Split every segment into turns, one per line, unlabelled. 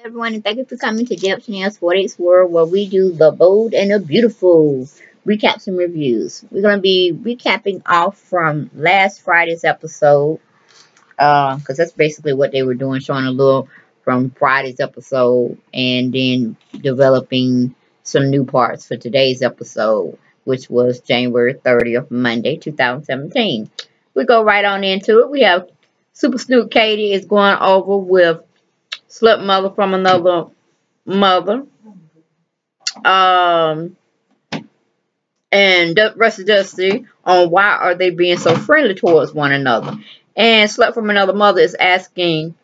Everyone, and thank you for coming to Deb Chanel's 48's World, where we do the bold and the beautiful recaps and reviews. We're going to be recapping off from last Friday's episode, because that's basically what they were doing, showing a little from Friday's episode, and then developing some new parts for today's episode, which was January 30th, Monday, 2017. We go right on into it. We have Super Snoop Katie is going over with Slut Mother from Another Mother. Um, and Rusty Dusty on why are they being so friendly towards one another. And Slut from Another Mother is asking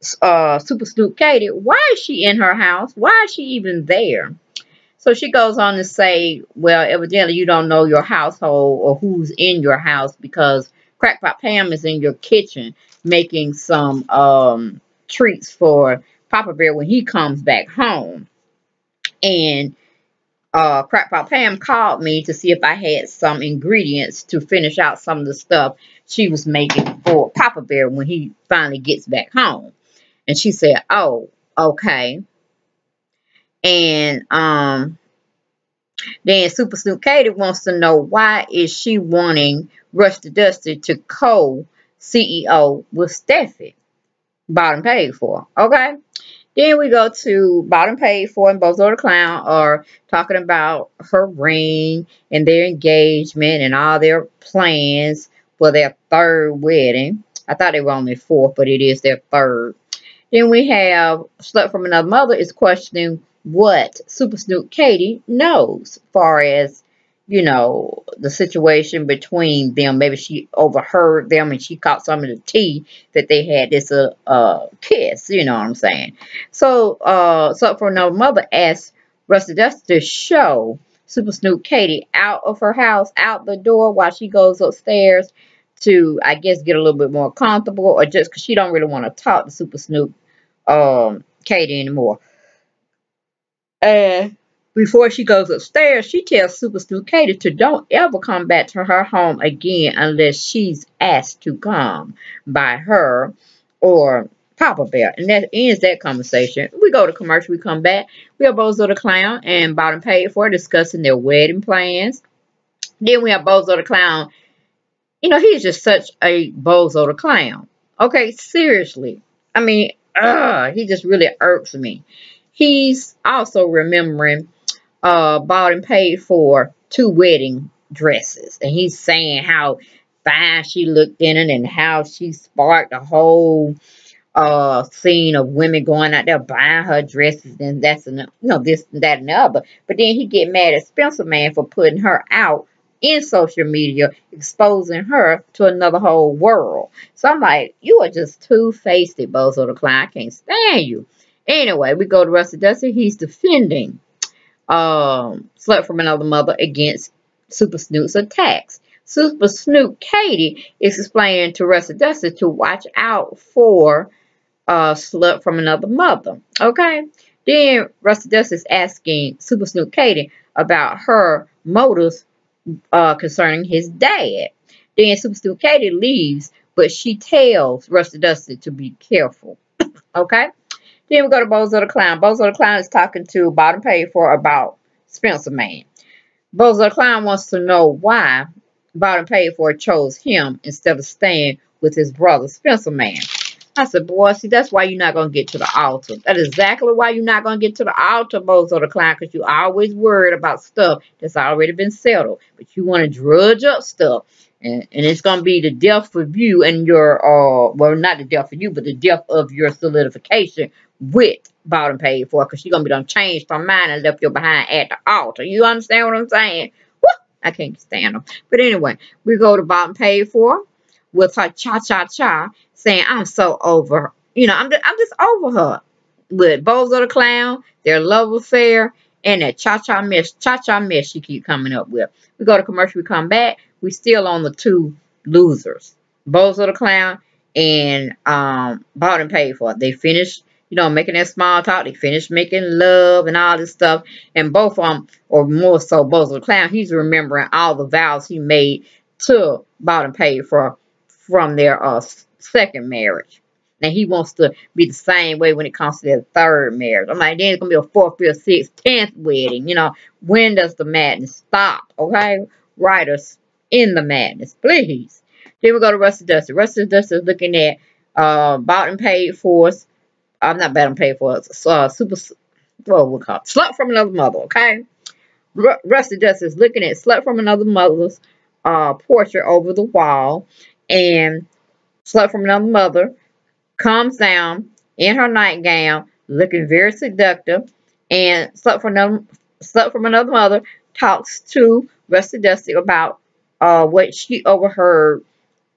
Super Snoop Katie, why is she in her house? Why is she even there? So she goes on to say, well, evidently you don't know your household or who's in your house because Crackpot Pam is in your kitchen making some treats for Papa Bear when he comes back home. And Crackpot Pam called me to see if I had some ingredients to finish out some of the stuff she was making for Papa Bear when he finally gets back home. And she said, oh, okay. And then Super Snoop Katie wants to know why is she wanting Rusty Dusty to co-CEO with Steffi. Bottom paid for. Okay. Then we go to Bottom paid for, and Bozo the Clown are talking about her ring and their engagement and all their plans for their third wedding. I thought they were on their fourth, but it is their third. Then we have Slut from Another Mother is questioning what Super Snoop Katie knows as far as, you know, the situation between them. Maybe she overheard them and she caught some of the tea that they had this kiss, you know what I'm saying. So Slut from Another Mother asked Rusty Dusty to show Super Snoop Katie out of her house, out the door while she goes upstairs to, I guess, get a little bit more comfortable, or just because she don't really want to talk to Super Snoop Katie anymore. And before she goes upstairs, she tells Super Snoop Katie to don't ever come back to her home again unless she's asked to come by her or Papa Bear. And that ends that conversation. We go to commercial. We come back. We have Bozo the Clown and Bottom Paid For discussing their wedding plans. Then we have Bozo the Clown. You know, he's just such a Bozo the Clown. Okay, seriously. I mean, he just really irks me. He's also remembering bought and paid for 2 wedding dresses. And he's saying how fine she looked in it and how she sparked the whole scene of women going out there buying her dresses. And that's, you know, this, that, and the other. But then he get mad at Spencer Man for putting her out in social media, exposing her to another whole world. So I'm like, you are just two-faced, Bozo the Clown. I can't stand you. Anyway, we go to Rusty Dusty. He's defending Slut from Another Mother against Super Snoop's attacks. Super Snoop Katie is explaining to Rusty Dusty to watch out for Slut from Another Mother. Okay? Then Rusty Dusty is asking Super Snoop Katie about her motives concerning his dad. Then Super Snoop Katie leaves, but she tells Rusty Dusty to be careful. Okay? Then we go to Bozo the Clown. Bozo the Clown is talking to Bottom Paid For about Spencer Man. Bozo the Clown wants to know why Bottom Paid For chose him instead of staying with his brother Spencer Man. I said, boy, see, that's why you're not going to get to the altar. That is exactly why you're not going to get to the altar, Bozo the Clown, because you're always worried about stuff that's already been settled. But you want to drudge up stuff. And it's going to be the death for you and your, well, not the death for you, but the death of your solidification with Bottom Paid For, because she's going to be done changed from mine and left you behind at the altar. You understand what I'm saying? Woo! I can't stand them. But anyway, we go to Bottom Paid For with her cha-cha-cha saying, I'm so over her. You know, I'm just over her. With Bozo the Clown, their love affair, and that cha-cha mess she keep coming up with. We go to commercial, we come back. We still on the 2 losers. Bozo the Clown and Bottom Paid For. They finished, you know, making that small talk. They finished making love and all this stuff. And both of them, or more so Bozo the Clown, he's remembering all the vows he made to Bottom Paid For from their second marriage. And he wants to be the same way when it comes to their third marriage. I'm like, then it's going to be a fourth, fifth, sixth, 10th wedding. You know, when does the madness stop? Okay? Writers, in the madness, please. Then we go to Rusty Dusty. Rusty Dusty is looking at bought and paid for. I'm not bad and paid for. Super, what we call it? Slut from Another Mother, okay? Rusty Dusty is looking at Slut from Another Mother's portrait over the wall. And Slut from Another Mother comes down in her nightgown, looking very seductive, and Slut from Another Mother talks to Rusty Dusty about what she overheard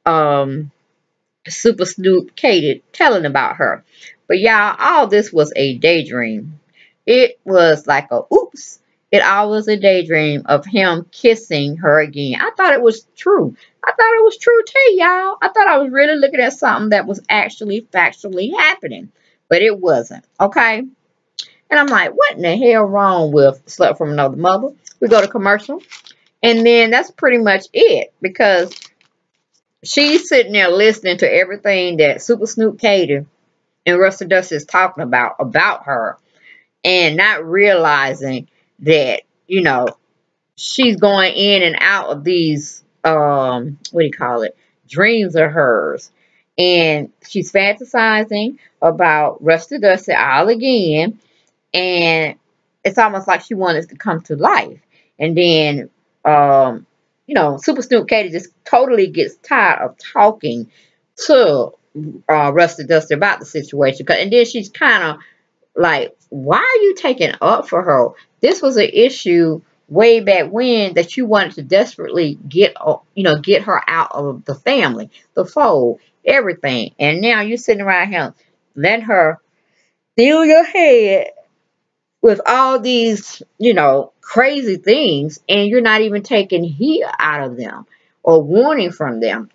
Super Snoop Katie telling about her. But y'all, all this was a daydream. It was like a oops. It all was a daydream of him kissing her again. I thought it was true. I thought it was true too, y'all. I thought I was really looking at something that was actually factually happening. But it wasn't. Okay? And I'm like, what in the hell wrong with Slut from Another Mother? We go to commercial. And then that's pretty much it. Because she's sitting there listening to everything that Super Snoop Katie and Rusty Dusty is talking about her. And not realizing that, you know, she's going in and out of these, what do you call it, dreams of hers. And she's fantasizing about Rusty Dusty all again. And it's almost like she wanted it to come to life. And then, you know, Super Snoop Katie just totally gets tired of talking to Rusty Dusty about the situation. And then she's kind of like, why are you taking up for her? This was an issue way back when that you wanted to desperately get, you know, get her out of the family, the fold, everything. And now you're sitting around here letting her fill your head with all these, you know, crazy things, and you're not even taking heed out of them or warning from them.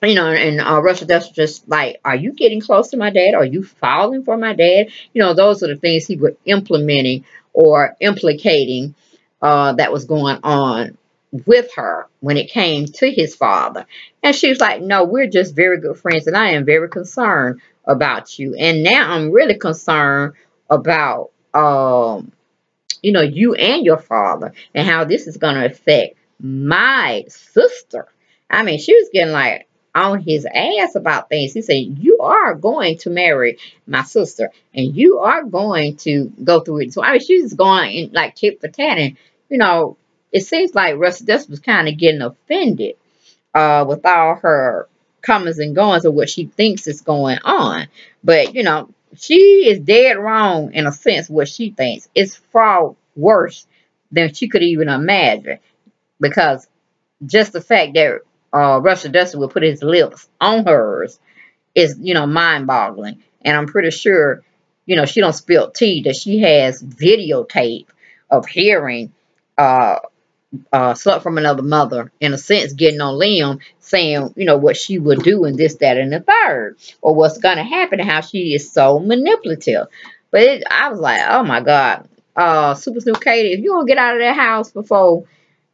You know, and Russia Dust just like, are you getting close to my dad? Are you falling for my dad? You know, those are the things he was implementing or implicating that was going on with her when it came to his father. And she was like, no, we're just very good friends, and I am very concerned about you. And now I'm really concerned about, you know, you and your father and how this is going to affect my sister. I mean, she was getting like on his ass about things. He said, you are going to marry my sister and you are going to go through it. So, I mean, she was going in like tit for tat. And, you know, it seems like Rusty Dust was kind of getting offended with all her comings and goings of what she thinks is going on. But, you know, she is dead wrong in a sense what she thinks. It's far worse than she could even imagine. Because just the fact that Rusty Dusty will put his lips on hers is, you know, mind-boggling. And I'm pretty sure, you know, she don't spill tea that she has videotape of hearing Slut from Another Mother, in a sense, getting on Liam, saying, you know, what she would do and this, that, and the third, or what's going to happen and how she is so manipulative. But I was like, oh my God, Super Snoop Katie, if you don't get out of that house before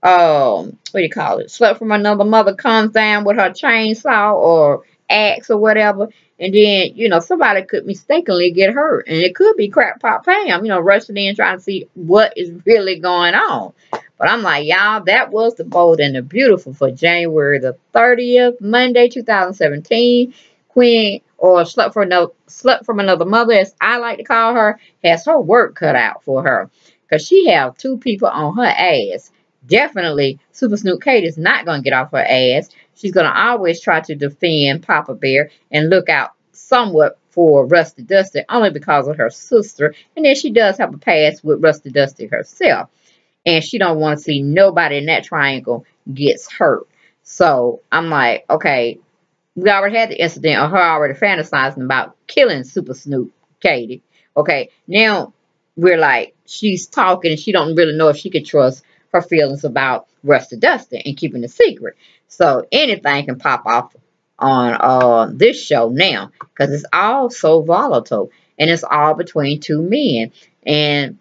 what do you call it? Slut from Another Mother comes down with her chainsaw or axe or whatever, and then, you know, somebody could mistakenly get hurt, and it could be Crackpot Pam, you know, rushing in trying to see what is really going on. But I'm like, y'all, that was the Bold and the Beautiful for January the 30th, Monday, 2017. Queen, or Slut from Another Mother, as I like to call her, has her work cut out for her, because she have two people on her ass. Definitely, Super Snoop Kate is not going to get off her ass. She's going to always try to defend Papa Bear and look out somewhat for Rusty Dusty, only because of her sister. And then she does have a past with Rusty Dusty herself. And she don't want to see nobody in that triangle gets hurt. So I'm like, okay, we already had the incident of her already fantasizing about killing Super Snoop Katie. Okay, now we're like, she's talking and she don't really know if she can trust her feelings about Rusty Dusty and keeping a secret. So anything can pop off on this show now, because it's all so volatile and it's all between two men. And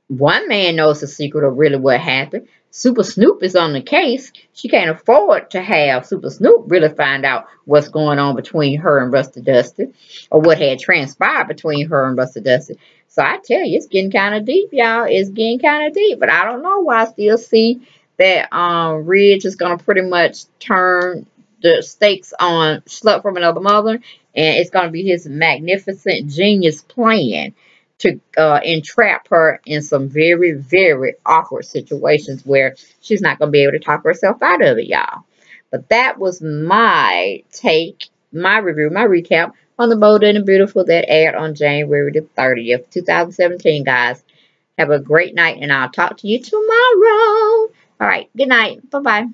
one man knows the secret of really what happened. Super Snoop is on the case. She can't afford to have Super Snoop really find out what's going on between her and Rusty Dusty, or what had transpired between her and Rusty Dusty. So I tell you, it's getting kind of deep, y'all. It's getting kind of deep. But I don't know why I still see that Ridge is going to pretty much turn the stakes on Slut from Another Mother, and it's going to be his magnificent genius plan to entrap her in some very, very awkward situations where she's not going to be able to talk herself out of it, y'all. But that was my take, my review, my recap on The Bold and the Beautiful that aired on January the 30th, 2017, guys. Have a great night, and I'll talk to you tomorrow. All right, good night. Bye-bye.